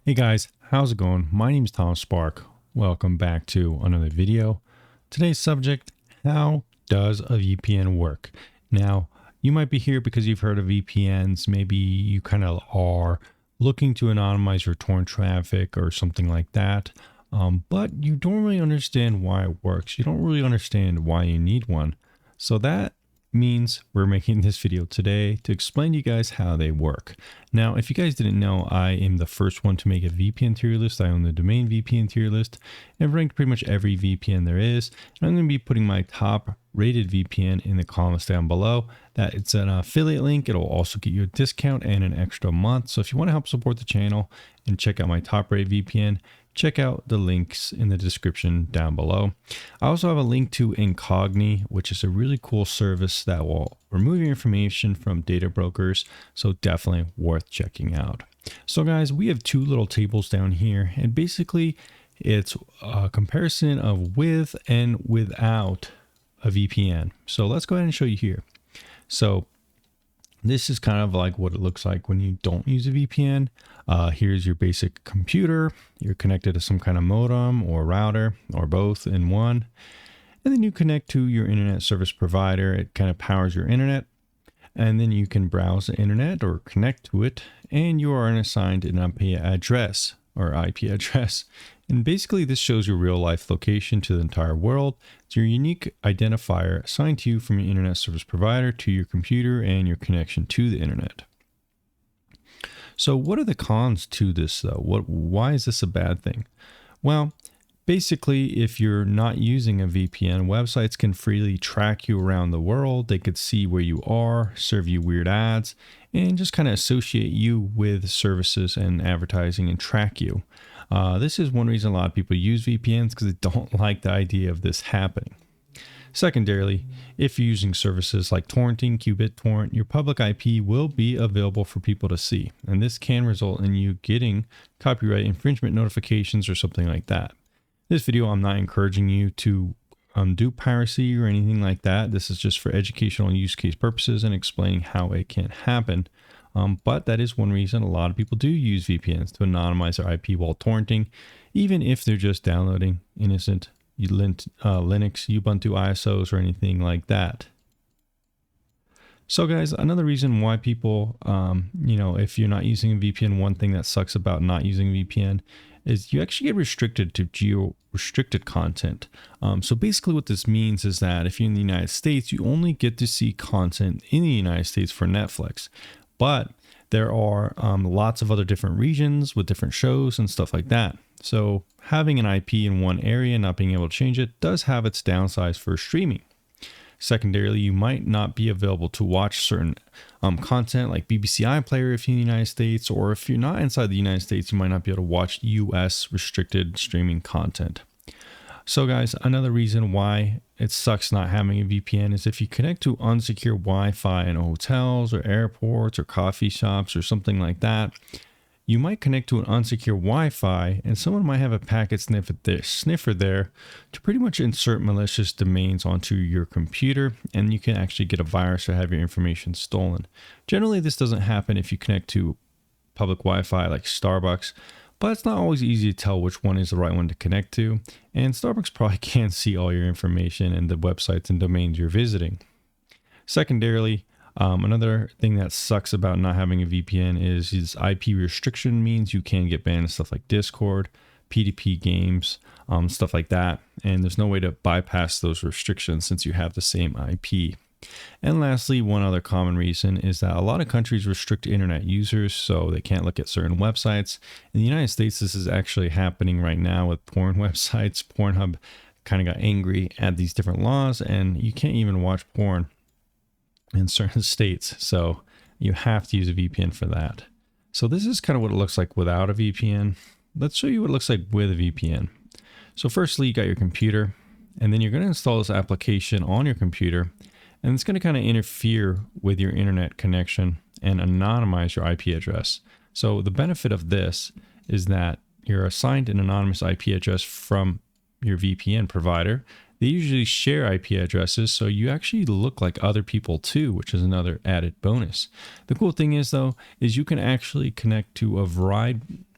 Hey guys, how's it going? My name is Tom Spark. Welcome back to another video. Today's subject, how does a VPN work? Now, you might be here because you've heard of VPNs. Maybe you kind of are looking to anonymize your torrent traffic or something like that. But you don't really understand why it works. You don't really understand why you need one. So that means we're making this video today to explain to you guys how they work. Now, if you guys didn't know, I am the first one to make a VPN tier list. I own the domain VPN tier list and ranked pretty much every VPN there is. And I'm going to be putting my top rated VPN in the comments down below. That it's an affiliate link. It'll also get you a discount and an extra month. So if you want to help support the channel and check out my top rated VPN, check out the links in the description down below. I also have a link to Incogni, which is a really cool service that will remove your information from data brokers. So definitely worth checking out. So guys, we have two little tables down here, and basically it's a comparison of with and without a VPN. So let's go ahead and show you here. So this is kind of like what it looks like when you don't use a VPN. Here's your basic computer. You're connected to some kind of modem or router or both in one. And then you connect to your internet service provider. It kind of powers your internet. And then you can browse the internet or connect to it. And you are assigned an IP address or IP address. And basically this shows your real life location to the entire world. It's your unique identifier assigned to you from your internet service provider to your computer and your connection to the internet. So what are the cons to this though? Why is this a bad thing? Well, basically, if you're not using a VPN, websites can freely track you around the world. They could see where you are, serve you weird ads, and just kind of associate you with services and advertising and track you. This is one reason a lot of people use VPNs, because they don't like the idea of this happening. Secondarily, if you're using services like torrenting, BitTorrent, your public IP will be available for people to see. And this can result in you getting copyright infringement notifications or something like that. This video, I'm not encouraging you to do piracy or anything like that. This is just for educational use case purposes and explaining how it can happen. But that is one reason a lot of people do use VPNs, to anonymize their IP while torrenting, even if they're just downloading innocent Linux, Ubuntu ISOs or anything like that. So guys, another reason why people, if you're not using a VPN, one thing that sucks about not using a VPN is you actually get restricted to geo-restricted content. So basically what this means is that if you're in the United States, you only get to see content in the United States for Netflix. But there are lots of other different regions with different shows and stuff like that. So having an IP in one area and not being able to change it does have its downsides for streaming. Secondarily, you might not be available to watch certain content like BBC iPlayer if you're in the United States, or if you're not inside the United States, you might not be able to watch US restricted streaming content. So guys, another reason why it sucks not having a VPN is if you connect to unsecure Wi-Fi in hotels or airports or coffee shops or something like that, you might connect to an unsecure Wi-Fi and someone might have a packet sniffer there to pretty much insert malicious domains onto your computer, and you can actually get a virus or have your information stolen. Generally, this doesn't happen if you connect to public Wi-Fi like Starbucks, but it's not always easy to tell which one is the right one to connect to, and Starbucks probably can't see all your information and the websites and domains you're visiting. Secondarily, another thing that sucks about not having a VPN is IP restriction means you can get banned in stuff like Discord, PDP games, stuff like that, and there's no way to bypass those restrictions since you have the same IP. And lastly, one other common reason is that a lot of countries restrict internet users, so they can't look at certain websites. In the United States, this is actually happening right now with porn websites. Pornhub kind of got angry at these different laws, and you can't even watch porn in certain states. So you have to use a VPN for that. So this is kind of what it looks like without a VPN. Let's show you what it looks like with a VPN. So firstly, you got your computer, and then you're going to install this application on your computer. And it's going to kind of interfere with your internet connection and anonymize your IP address. So the benefit of this is that you're assigned an anonymous IP address from your VPN provider. They usually share IP addresses, so you actually look like other people too, which is another added bonus. The cool thing is though, is you can actually connect to a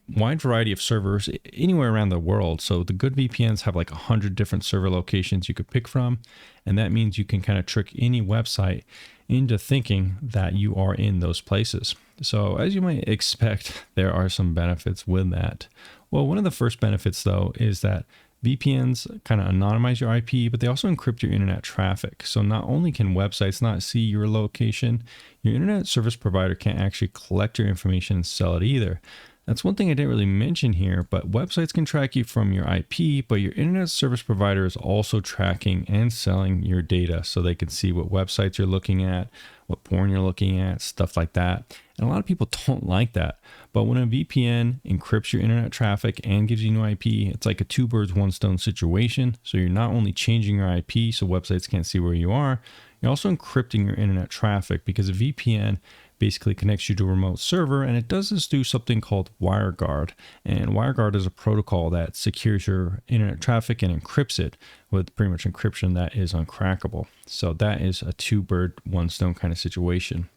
wide variety of servers anywhere around the world. So the good VPNs have like 100 different server locations you could pick from. And that means you can kind of trick any website into thinking that you are in those places. So as you might expect, there are some benefits with that. Well, one of the first benefits though is that VPNs kind of anonymize your IP, but they also encrypt your internet traffic. So not only can websites not see your location, your internet service provider can't actually collect your information and sell it either. That's one thing I didn't really mention here, but websites can track you from your IP, but your internet service provider is also tracking and selling your data so they can see what websites you're looking at, what porn you're looking at, stuff like that. And a lot of people don't like that. But when a VPN encrypts your internet traffic and gives you new IP, it's like a two birds, one stone situation. So you're not only changing your IP so websites can't see where you are, you're also encrypting your internet traffic because a VPN basically connects you to a remote server, and it does this through something called WireGuard. And WireGuard is a protocol that secures your internet traffic and encrypts it with pretty much encryption that is uncrackable. So that is a two bird, one stone kind of situation.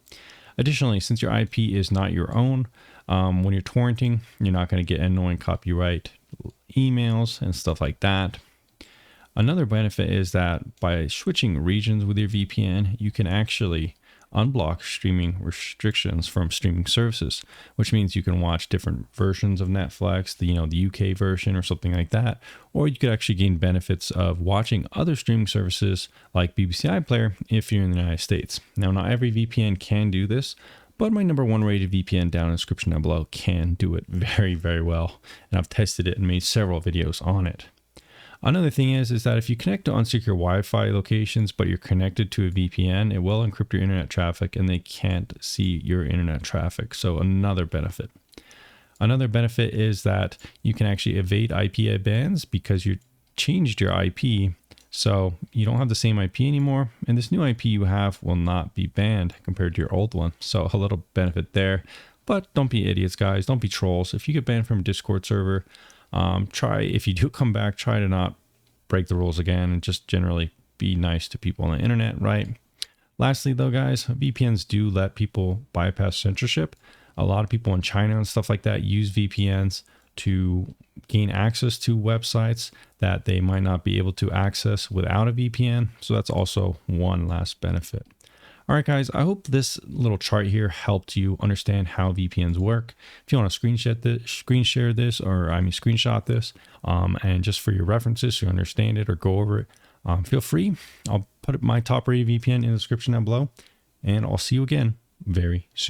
Additionally, since your IP is not your own, when you're torrenting, you're not going to get annoying copyright emails and stuff like that. Another benefit is that by switching regions with your VPN, you can actually unblock streaming restrictions from streaming services, which means you can watch different versions of Netflix, the UK version or something like that, or you could actually gain benefits of watching other streaming services like BBC iPlayer if you're in the United States. Now, not every VPN can do this, but my number one rated VPN down in the description down below can do it very, very well, and I've tested it and made several videos on it. Another thing is that if you connect to unsecure Wi-Fi locations, but you're connected to a VPN, it will encrypt your internet traffic and they can't see your internet traffic. So another benefit. Another benefit is that you can actually evade IP bans because you changed your IP. So you don't have the same IP anymore. And this new IP you have will not be banned compared to your old one. So a little benefit there, but don't be idiots, guys. Don't be trolls. If you get banned from a Discord server, if you do come back, try to not break the rules again and just generally be nice to people on the internet, right? Lastly though, guys, VPNs do let people bypass censorship. A lot of people in China and stuff like that use VPNs to gain access to websites that they might not be able to access without a VPN. So that's also one last benefit. All right, guys, I hope this little chart here helped you understand how VPNs work. If you want to screenshot this, and just for your references, so you understand it or go over it, feel free. I'll put my top rated VPN in the description down below, and I'll see you again very soon.